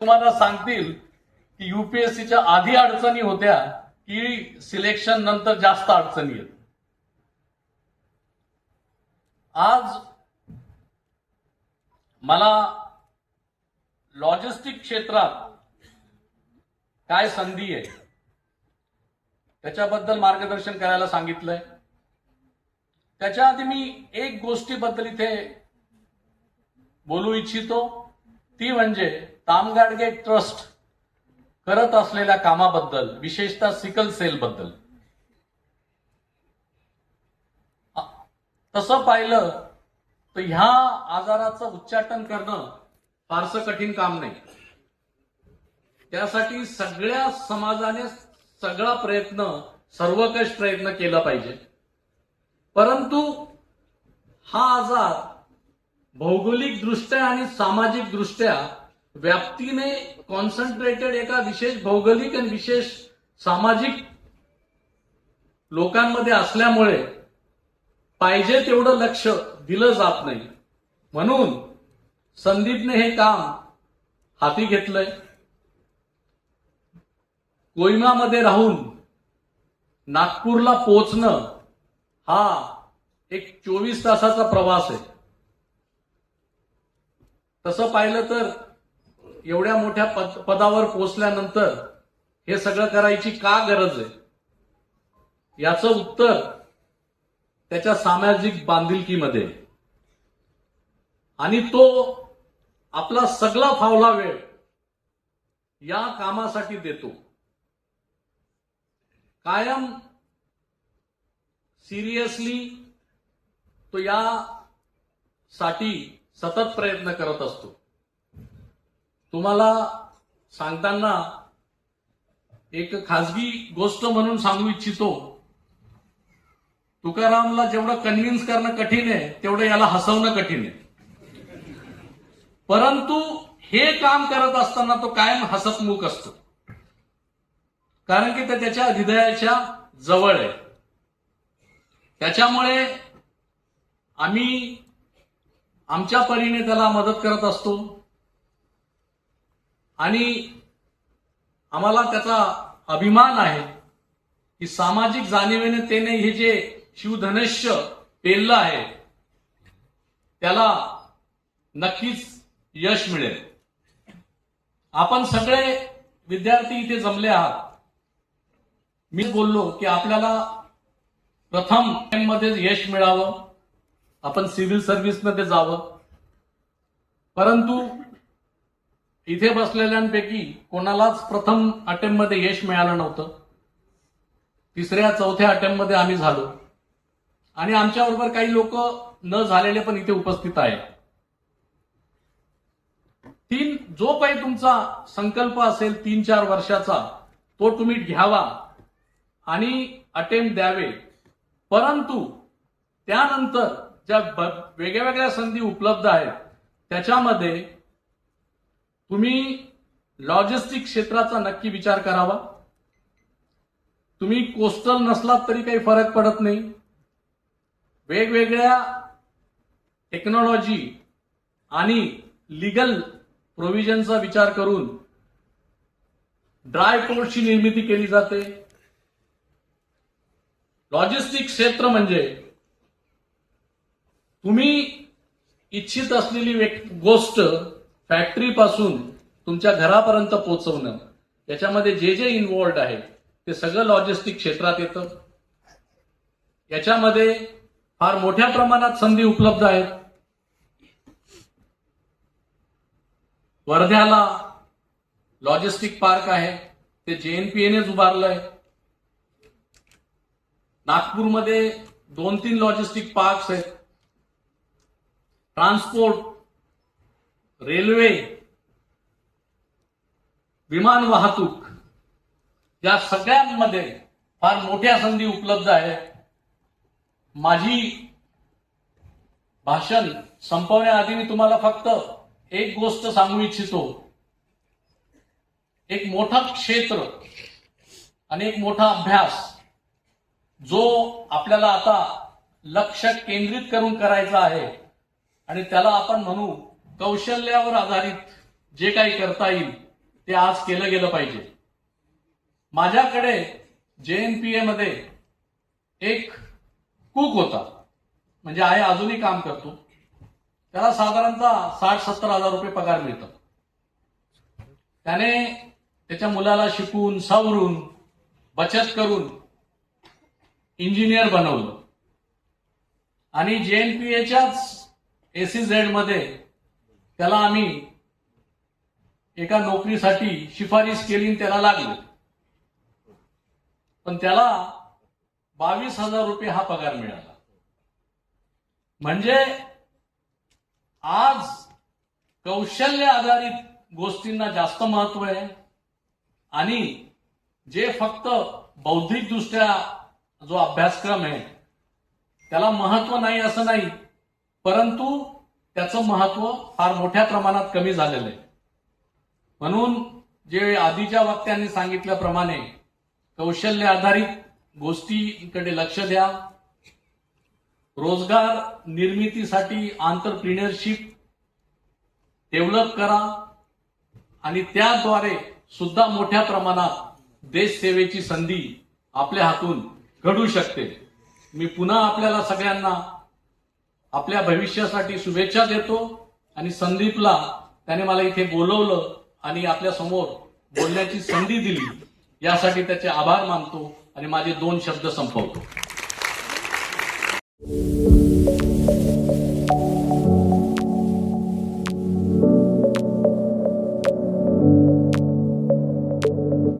तुम्हाला सांगतील की यूपीएससीच्या आधी अडचणी होत्या की सिलेक्शन नंतर जास्त अडचणी आहेत. आज मला लॉजिस्टिक क्षेत्रात काय संधी आहे त्याच्याबद्दल मार्गदर्शन करायला सांगितलंय. त्याच्या आधी मी एक गोष्टीबद्दल इथे बोलू इच्छितो, ती म्हणजे तामगाडगे ट्रस्ट करत असलेल्या कामाबद्दल, विशेषतः सिकल सेल बद्दल. तसं पाहिलं तर ह्या आजाराचं उच्चाटन करणं फारसं कठीण काम नाही. त्यासाठी सगळ्या समाजाने सगळा प्रयत्न, सर्वकष प्रयत्न केला पाहिजे. परंतु हा आजार भौगोलिक दृष्ट्या आणि सामाजिक दृष्ट्या व्याप्तीने कॉन्सन्ट्रेटेड एका विशेष भौगोलिक आणि विशेष सामाजिक लोकांमध्ये असल्यामुळे पाहिजे तेवढं लक्ष दिलं जात नाही. म्हणून संदीपने हे काम हाती घेतलंय. कोहिमामध्ये राहून नागपूरला पोहोचणं हा एक 24 तासाचा प्रवास आहे. तसं पाहिलं तर एवढ्या मोठ्या पदावर पोहोचल्यानंतर हे सगळं करायची का गरज आहे, याचं उत्तर त्याच्या सामाजिक बांधिलकीमध्ये. आणि तो आपला सगळा फावला वेळ या कामासाठी देतो. कायम सिरियसली तो यासाठी सतत प्रयत्न करत असतो. तुम्हाला सांगताना एक खाजगी गोष्ट म्हणून सांगू इच्छितो. तुकारामला जेवढं कन्व्हिन्स करणं कठीण आहे तेवढं याला हसवणं कठीण आहे. परंतु हे काम करत असताना तो कायम हसतमुख असतो, कारण की ते त्याच्या हृदयाच्या जवळ आहे. त्याच्यामुळे आम्ही आमच्या परीने त्याला मदत करत असतो आणि आम्हाला त्याचा अभिमान आहे की सामाजिक जाणीवेने त्याने हे जे शिवधनुष्य पेललं आहे त्याला नक्कीच यश मिळेल. आपण सगळे विद्यार्थी इथे जमले आहात. मी बोललो की आपल्याला प्रथम मध्ये यश मिळावं, आपण सिव्हिल सर्व्हिसमध्ये जावं. परंतु इथे बसलेल्यांपैकी कोणालाच प्रथम अटेम्प्टमध्ये यश मिळालं नव्हतं. तिसऱ्या चौथ्या अटेम्प्टमध्ये आम्ही झालो आणि आमच्याबरोबर काही लोक न झालेले पण इथे उपस्थित आहेत. जो काही तुमचा संकल्प असेल 3-4 वर्षाचा, तो तुम्ही घ्यावा आणि अटेम्प्ट द्यावे. परंतु त्यानंतर ज्या वेगळ्या वेगळ्या संधी उपलब्ध आहेत त्याच्यामध्ये तुम्ही लॉजिस्टिक क्षेत्राचा नक्की विचार करावा. तुम्ही कोस्टल नसलात तरी काही फरक पडत नाही. वेगवेगळ्या टेक्नॉलॉजी आणि लीगल प्रोव्हिजनचा विचार करून ड्राय पोर्टची निर्मिती केली जाते. लॉजिस्टिक क्षेत्र म्हणजे तुम्ही इच्छित असलेली गोष्ट फॅक्टरीपासून तुमच्या घरापर्यंत पोहोचवणं, याच्यामध्ये जे जे इन्व्हॉल्ड आहे ते सगळं लॉजिस्टिक क्षेत्रात येतं. याच्यामध्ये फार मोठ्या प्रमाणात संधी उपलब्ध आहेत. वर्ध्याला लॉजिस्टिक पार्क आहे, ते JNPAनेच उभारलंय. नागपूरमध्ये 2-3 लॉजिस्टिक पार्क्स आहेत. ट्रान्सपोर्ट, रेल्वे, विमान वाहतूक या सगळ्यांमध्ये फार मोठ्या संधी उपलब्ध आहेत. माझी भाषण संपवण्याआधी मी तुम्हाला फक्त एक गोष्ट सांगू इच्छितो. एक मोठं क्षेत्र आणि एक मोठा अभ्यास जो आपल्याला आता लक्ष केंद्रित करून करायचा आहे आणि त्याला आपण म्हणू कौशल्यावर आधारित जे काही करता येईल ते आज केलं गेलं पाहिजे. माझ्याकडे JNPA मध्ये एक कुक होता, म्हणजे आहे, अजूनही काम करतो. त्याला साधारणतः 60-70 हजार रुपये पगार मिळतो. त्याने त्याच्या मुलाला शिकून सवरून बचत करून इंजिनियर बनवलं आणि JNPAच्याच SEZ मध्ये त्याला आम्ही एका नोकरीसाठी शिफारस केली आणि त्याला लागले. पण त्याला 22,000 रुपये हा पगार मिळाला. म्हणजे आज कौशल्य आधारित गोष्टींना जास्त महत्व आहे आणि जे फक्त बौद्धिकदृष्ट्या जो अभ्यासक्रम आहे त्याला महत्व नाही असं नाही, परंतु त्याचं महत्व फार मोठ्या प्रमाणात कमी झालेलं आहे. म्हणून जे आधीच्या वक्त्यांनी सांगितल्याप्रमाणे कौशल्य आधारित गोष्टींकडे लक्ष द्या. रोजगार निर्मितीसाठी एंटरप्रिन्योरशिप डेव्हलप करा आणि त्याद्वारे सुद्धा मोठ्या प्रमाणात देश सेवेची संधी आपल्या हातून घडू शकते. मी पुन्हा आपल्याला सगळ्यांना आपल्या भविष्यासाठी शुभेच्छा देतो आणि संदीपला त्याने मला इथे बोलवलं आणि आपल्या समोर बोलण्याची संधी दिली यासाठी त्याचे आभार मानतो आणि माझे 2 शब्द संपवतो.